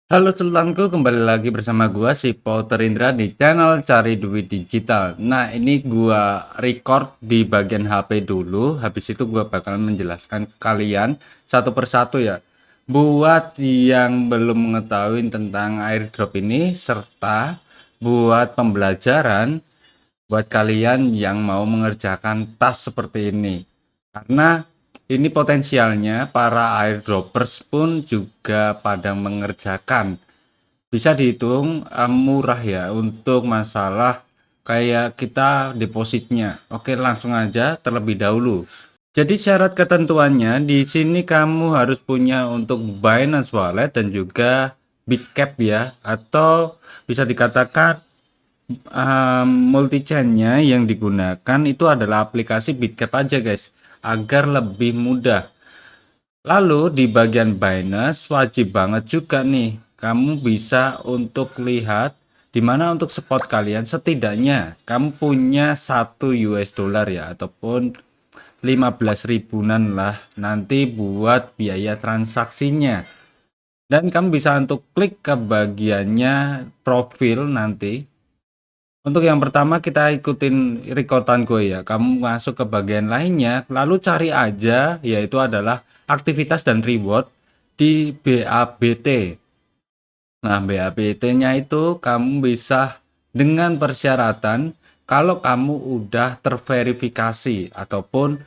Halo Sultanku, kembali lagi bersama gua si Pauter Indra di channel Cari Duit Digital. Nah, ini gua record di bagian HP dulu, habis itu gua bakalan menjelaskan ke kalian satu persatu ya. Buat yang belum mengetahui tentang airdrop ini serta buat pembelajaran buat kalian yang mau mengerjakan task seperti ini. Karena ini potensialnya para airdroppers pun juga pada mengerjakan. Bisa dihitung murah ya untuk masalah kayak kita depositnya. Oke, langsung aja terlebih dahulu. Jadi syarat ketentuannya di sini kamu harus punya untuk Binance Wallet dan juga Bitcap ya, atau bisa dikatakan multi chainnya yang digunakan itu adalah aplikasi Bitcap aja guys, agar lebih mudah. Lalu di bagian Binance wajib banget juga nih kamu bisa untuk lihat di mana untuk spot kalian setidaknya kamu punya 1 US dollar ya, ataupun 15 ribuan lah nanti buat biaya transaksinya. Dan kamu bisa untuk klik ke bagiannya profil nanti. Untuk yang pertama kita ikutin rekotan gue ya. Kamu masuk ke bagian lainnya, lalu cari aja yaitu adalah aktivitas dan reward di BABT. Nah, BABT-nya itu kamu bisa dengan persyaratan kalau kamu udah terverifikasi ataupun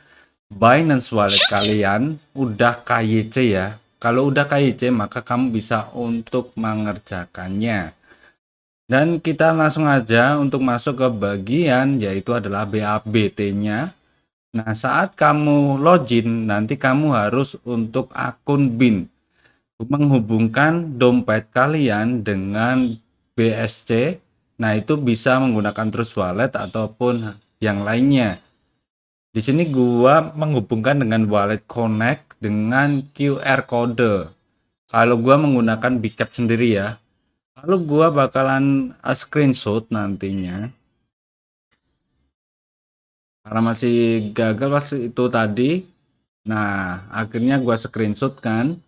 Binance Wallet kalian udah KYC ya. Kalau udah KYC maka kamu bisa untuk mengerjakannya. Dan kita langsung aja untuk masuk ke bagian yaitu adalah BABT-nya. Nah, saat kamu login nanti kamu harus untuk akun BIN menghubungkan dompet kalian dengan BSC. Nah, itu bisa menggunakan Trust Wallet ataupun yang lainnya. Di sini gua menghubungkan dengan Wallet Connect dengan QR code. Kalau gua menggunakan Bicap sendiri ya. Lalu gua bakalan screenshot nantinya karena masih gagal pas itu tadi. Nah, akhirnya gua screenshot kan.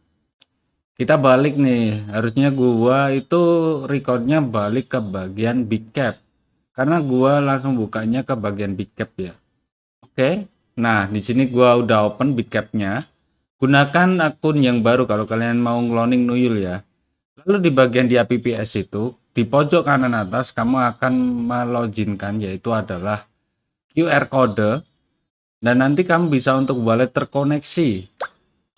Kita balik nih. Harusnya gua itu recordnya balik ke bagian big cap. Karena gua langsung bukanya ke bagian big cap ya. Oke. Nah, di sini gua udah open big capnya. Gunakan akun yang baru kalau kalian mau cloning Nuyul ya. Lalu di bagian di APPS itu, di pojok kanan atas kamu akan meloginkan yaitu adalah QR code, dan nanti kamu bisa untuk wallet terkoneksi.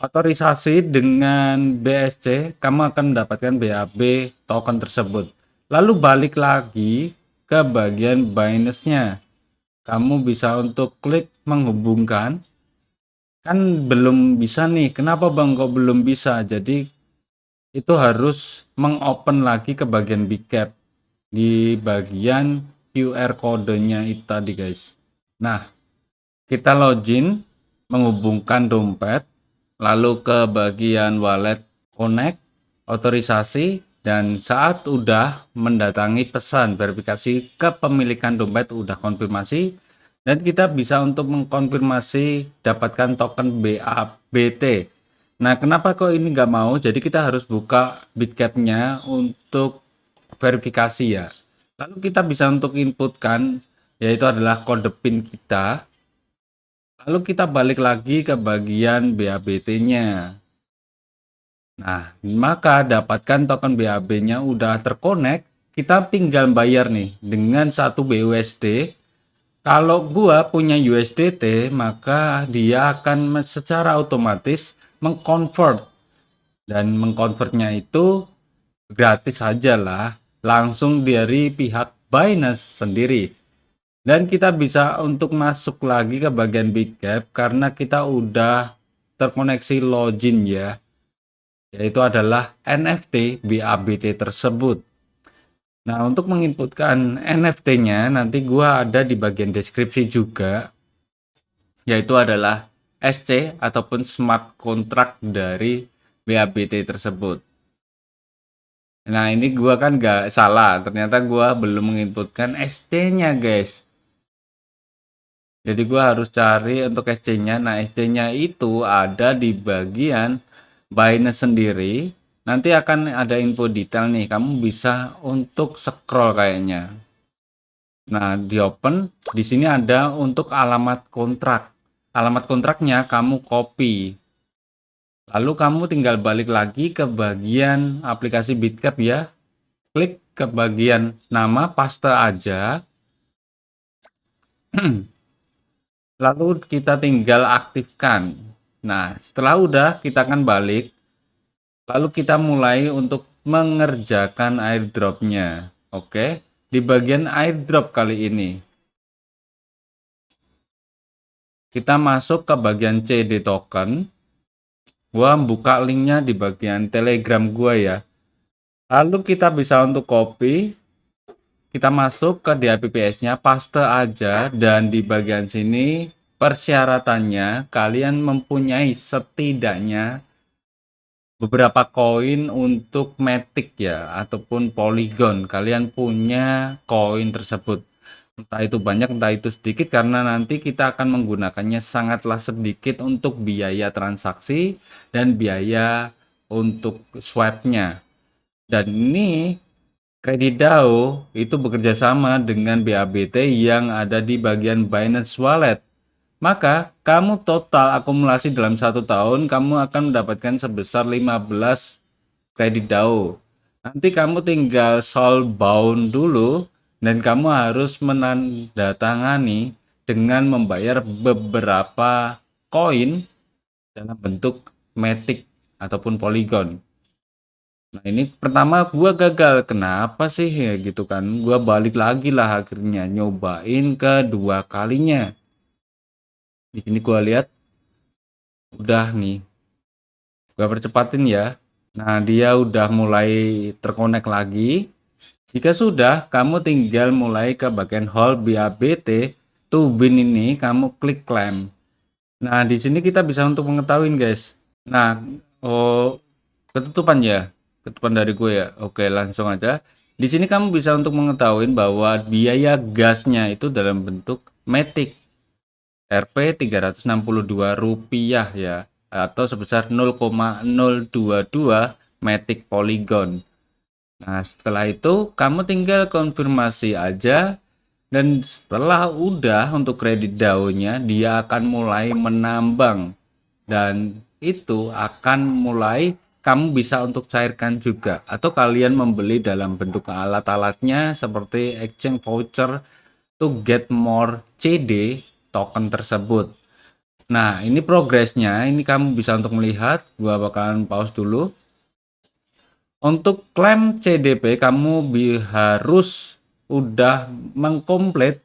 Otorisasi dengan BSC, kamu akan mendapatkan BAB token tersebut. Lalu balik lagi ke bagian Binance-nya. Kamu bisa untuk klik menghubungkan. Kan belum bisa nih. Kenapa Bang kok belum bisa? Jadi itu harus mengopen lagi ke bagian Big Cap di bagian QR kodenya itu tadi guys. Nah, kita login menghubungkan dompet, lalu ke bagian wallet connect, otorisasi, dan saat udah mendatangi pesan verifikasi kepemilikan dompet udah konfirmasi, dan kita bisa untuk mengkonfirmasi dapatkan token BABT. Nah, kenapa kok ini nggak mau? Jadi kita harus buka Bitcap-nya untuk verifikasi ya. Lalu kita bisa untuk inputkan yaitu adalah kode PIN kita. Lalu kita balik lagi ke bagian BABT-nya. Nah, maka dapatkan token BAB-nya udah terkonek, kita tinggal bayar nih dengan 1 BUSD. Kalau gua punya USDT, maka dia akan secara otomatis mengconvert, dan mengkonvertnya itu gratis saja lah, langsung dari pihak Binance sendiri. Dan kita bisa untuk masuk lagi ke bagian Big Cap karena kita udah terkoneksi login ya, yaitu adalah NFT BABT tersebut. Nah, untuk menginputkan NFT-nya nanti gua ada di bagian deskripsi juga, yaitu adalah SC ataupun smart contract dari BABT tersebut. Nah, ini gua kan nggak salah, ternyata gua belum menginputkan SC-nya guys. Jadi gua harus cari untuk SC-nya. Nah, SC-nya itu ada di bagian Binance sendiri. nanti akan ada info detail nih, kamu bisa untuk scroll kayaknya. Nah, di open, di sini ada untuk alamat kontrak. Alamat kontraknya kamu copy. Lalu kamu tinggal balik lagi ke bagian aplikasi Bitcap ya. Klik ke bagian nama, paste aja. Lalu kita tinggal aktifkan. Nah, setelah udah, kita akan balik. Lalu kita mulai untuk mengerjakan airdropnya. Oke, di bagian airdrop kali ini, kita masuk ke bagian CD token. Gua buka linknya di bagian Telegram gua ya. Lalu kita bisa untuk copy, kita masuk ke DAPPS-nya, paste aja, dan di bagian sini persyaratannya kalian mempunyai setidaknya beberapa koin untuk Matic ya, ataupun Polygon. Kalian punya koin tersebut. Entah itu banyak, entah itu sedikit, karena nanti kita akan menggunakannya sangatlah sedikit untuk biaya transaksi dan biaya untuk swapnya. Dan ini KreditDAO itu bekerja sama dengan BABT yang ada di bagian Binance Wallet. Maka kamu total akumulasi dalam 1 tahun kamu akan mendapatkan sebesar 15 KreditDAO. Nanti kamu tinggal soulbound dulu dan kamu harus menandatangani dengan membayar beberapa koin dalam bentuk Matic ataupun Polygon. Nah, ini pertama gua gagal. Kenapa sih ya gitu kan? Gua balik lagi lah akhirnya nyobain kedua kalinya. Di sini gua lihat udah nih. Gua percepatin ya. Nah, dia udah mulai terkonek lagi. Jika sudah, kamu tinggal mulai ke bagian Hold BABT to win ini, kamu klik claim. Nah, di sini kita bisa untuk mengetahui guys. Nah, oh, ketutupan ya. Ketutupan dari gue ya. Oke, langsung aja. Di sini kamu bisa untuk mengetahui bahwa biaya gasnya itu dalam bentuk Matic Rp362 ya, atau sebesar 0,022 Matic Polygon. Nah, setelah itu kamu tinggal konfirmasi aja, dan setelah udah untuk kredit DAO-nya dia akan mulai menambang, dan itu akan mulai kamu bisa untuk cairkan juga, atau kalian membeli dalam bentuk alat-alatnya seperti exchange voucher to get more CD token tersebut. Nah, ini progresnya, ini kamu bisa untuk melihat. Gua bakalan pause dulu. Untuk klaim CDP kamu harus udah mengkomplit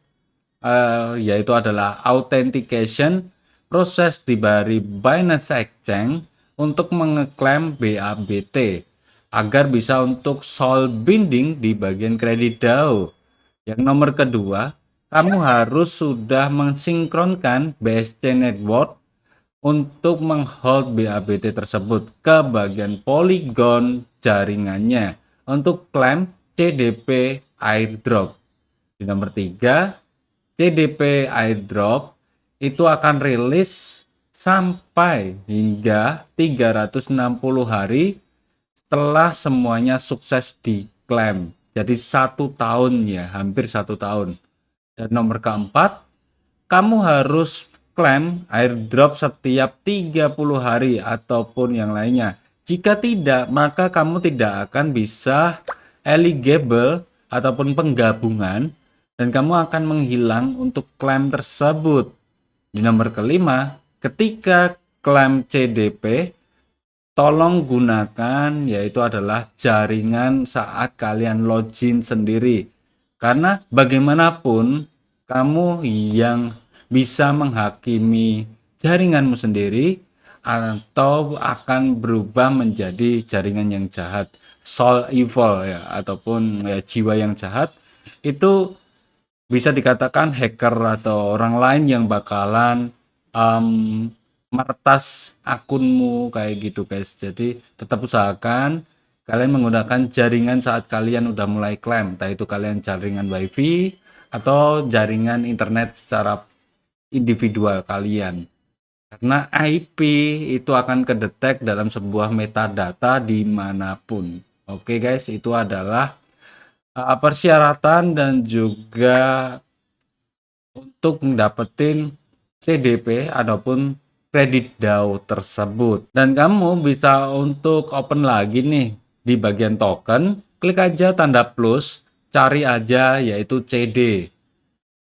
yaitu adalah authentication proses di Binance Exchange untuk mengeklaim BABT agar bisa untuk soul binding di bagian kredit DAO. Yang nomor kedua, kamu harus sudah mensinkronkan BSC network untuk menghold BABT tersebut ke bagian Polygon jaringannya untuk klaim CDP airdrop. Di nomor 3, CDP airdrop itu akan rilis sampai hingga 360 hari setelah semuanya sukses diklaim. Jadi 1 tahun ya, hampir 1 tahun. Dan nomor keempat, kamu harus klaim airdrop setiap 30 hari ataupun yang lainnya. Jika tidak, maka kamu tidak akan bisa eligible ataupun penggabungan, dan kamu akan menghilang untuk klaim tersebut. Di nomor kelima, ketika klaim CDP, tolong gunakan yaitu adalah jaringan saat kalian login sendiri. Karena bagaimanapun kamu yang bisa menghakimi jaringanmu sendiri atau akan berubah menjadi jaringan yang jahat, soul evil ya, ataupun ya, jiwa yang jahat. Itu bisa dikatakan hacker atau orang lain yang bakalan meretas akunmu kayak gitu guys. Jadi tetap usahakan kalian menggunakan jaringan saat kalian udah mulai klaim, entah itu kalian jaringan wifi atau jaringan internet secara individual kalian. karena IP itu akan kedetek dalam sebuah metadata dimanapun. Oke guys, itu adalah persyaratan dan juga untuk mendapatkan CDP ataupun kredit DAO tersebut. Dan kamu bisa untuk open lagi nih di bagian token, klik aja tanda plus, cari aja yaitu CD.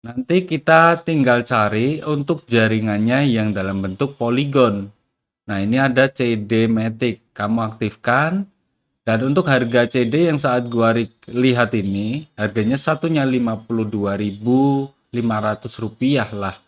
Nanti kita tinggal cari untuk jaringannya yang dalam bentuk polygon. Nah, ini ada CD Matic. Kamu aktifkan. Dan untuk harga CD yang saat gua lihat ini, harganya satunya Rp52.500 lah.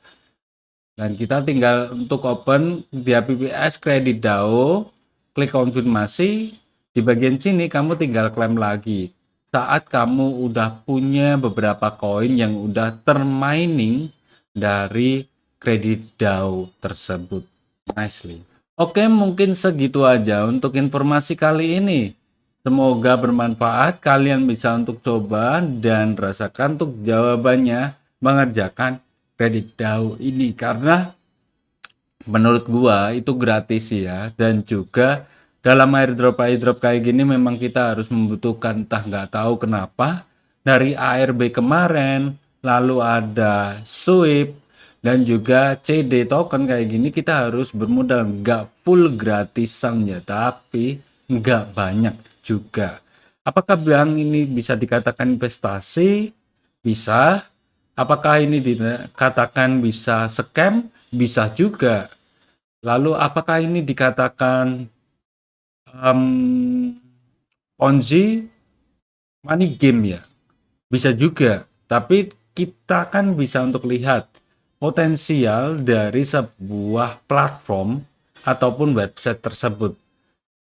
Dan kita tinggal untuk open di APPS Kredit DAO, klik konfirmasi. Di bagian sini kamu tinggal klaim lagi. Saat kamu udah punya beberapa koin yang udah termining dari kredit DAO tersebut. Nicely. Oke, mungkin segitu aja untuk informasi kali ini. Semoga bermanfaat. Kalian bisa untuk coba dan rasakan untuk jawabannya mengerjakan kredit DAO ini, karena menurut gua itu gratis ya, dan juga dalam airdrop kayak gini memang kita harus membutuhkan, entah nggak tahu kenapa dari ARB kemarin, lalu ada sweep dan juga CD token kayak gini, kita harus bermodal nggak full gratisan ya, tapi nggak banyak juga. Apakah bank ini bisa dikatakan investasi? Bisa. Apakah ini dikatakan bisa scam? Bisa juga. Lalu apakah ini dikatakan Ponzi money game ya? Bisa juga. Tapi kita kan bisa untuk lihat potensial dari sebuah platform ataupun website tersebut.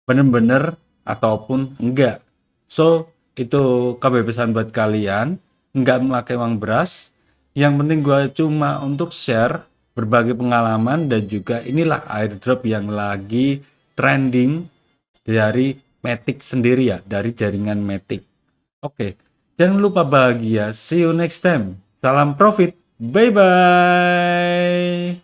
Bener-bener ataupun enggak. So, itu kebebasan buat kalian. Enggak memakai uang beras. Yang penting gue cuma untuk share berbagai pengalaman, dan juga inilah airdrop yang lagi trending dari Matic sendiri ya, dari jaringan Matic. Oke, jangan lupa bahagia. See you next time. Salam profit. Bye bye.